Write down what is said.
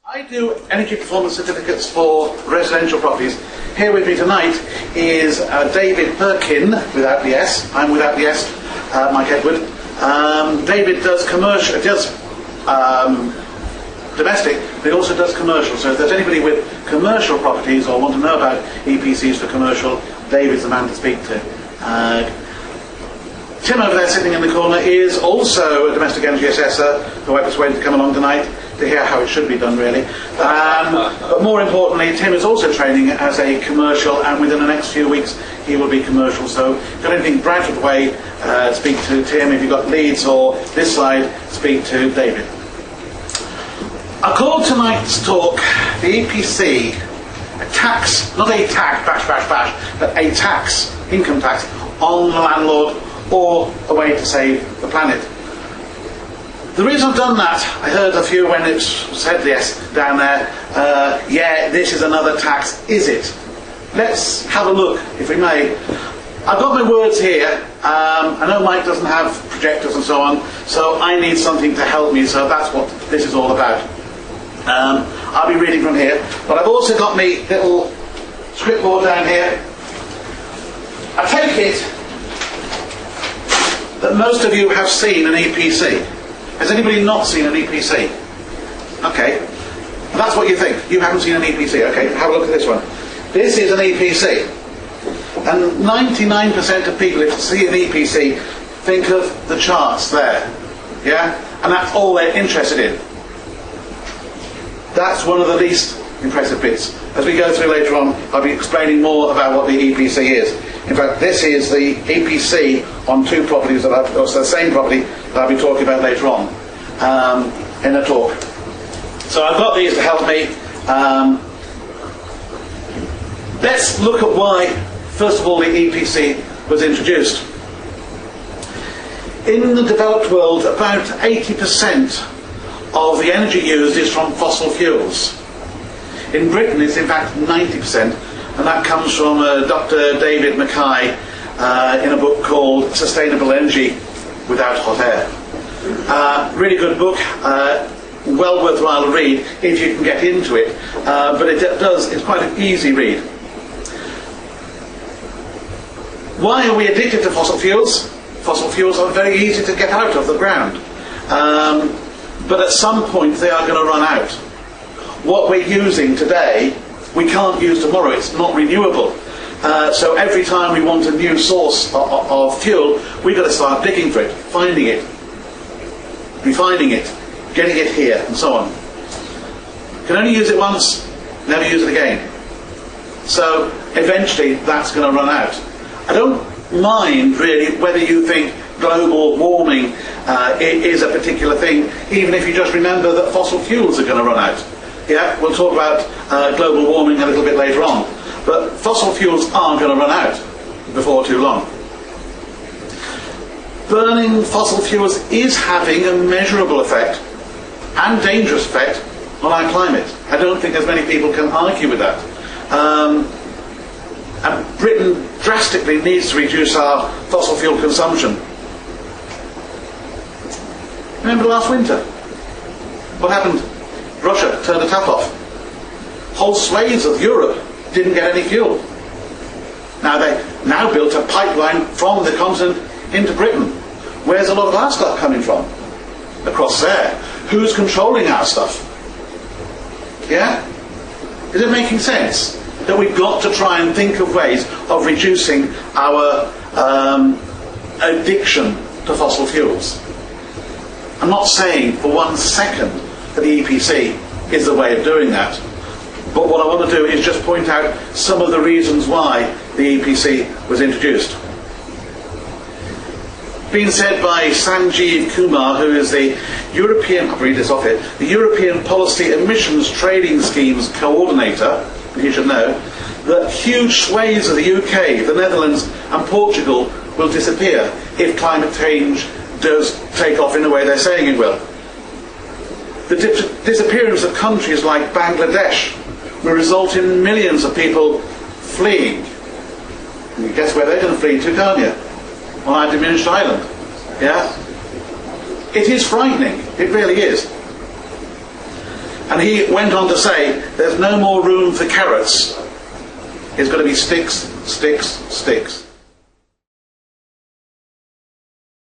I do energy performance certificates for residential properties. Here with me tonight is David Perkin, without the S. I'm without the S, Mike Edward. David does commercial, domestic, but he also does commercial. So if there's anybody with commercial properties or want to know about EPCs for commercial, David's the man to speak to. Tim over there sitting in the corner is also a domestic energy assessor who I persuaded to come along tonight to hear how it should be done, really. But more importantly, Tim is also training as a commercial, and within the next few weeks he will be commercial. So if you've got anything Bradford way, speak to Tim. If you've got Leeds or this side, speak to David. I called tonight's talk the EPC, a tax, not a tax, bash, but a tax, income tax, on the landlord, or a way to save the planet. The reason I've done that, I heard a few when it said yes down there, yeah, this is another tax, is it? Let's have a look, if we may. I've got my words here. I know Mike doesn't have projectors and so on, so I need something to help me, so that's what this is all about. I'll be reading from here, but I've also got my little script board down here. I take it that most of you have seen an EPC. Has anybody not seen an EPC? Okay. That's what you think. You haven't seen an EPC. Okay, have a look at this one. This is an EPC. And 99% of people, if they see an EPC, think of the charts there. Yeah? And that's all they're interested in. That's one of the least impressive bits. As we go through later on, I'll be explaining more about what the EPC is. In fact, this is the EPC on two properties, or the same property that I'll be talking about later on in a talk. So I've got these to help me. Let's look at why, first of all, the EPC was introduced. In the developed world, about 80% of the energy used is from fossil fuels. In Britain, it's in fact 90%, and that comes from Dr. David Mackay in a book called Sustainable Energy Without Hot Air. Really good book, well worthwhile to read if you can get into it, but it's quite an easy read. Why are we addicted to fossil fuels? Fossil fuels are very easy to get out of the ground. But at some point they are going to run out. What we're using today, we can't use tomorrow. It's not renewable. So every time we want a new source of fuel, we've got to start digging for it, finding it, refining it, getting it here, and so on. Can only use it once, never use it again. So eventually that's going to run out. I don't mind really whether you think global warming is a particular thing, even if you just remember that fossil fuels are going to run out. Yeah, we'll talk about global warming a little bit later on. But fossil fuels are going to run out before too long. Burning fossil fuels is having a measurable effect and dangerous effect on our climate. I don't think as many people can argue with that. And Britain drastically needs to reduce our fossil fuel consumption. Remember last winter? What happened? Russia turned the tap off. Whole swathes of Europe didn't get any fuel. Now they now built a pipeline from the continent into Britain. Where's a lot of our stuff coming from? Across there. Who's controlling our stuff? Yeah? Is it making sense? That we've got to try and think of ways of reducing our addiction to fossil fuels. I'm not saying for 1 second that the EPC is the way of doing that. But what I want to do is just point out some of the reasons why the EPC was introduced. Being said by Sanjeev Kumar, who is the European, I'll read this off here, the European Policy Emissions Trading Schemes Coordinator, you should know, that huge swathes of the UK, the Netherlands and Portugal will disappear if climate change does take off in the way they're saying it will. The disappearance of countries like Bangladesh will result in millions of people fleeing. And you guess where they're going to flee to, can't you? On our diminished island. Yeah? It is frightening. It really is. And he went on to say, there's no more room for carrots. It's got to be sticks, sticks, sticks.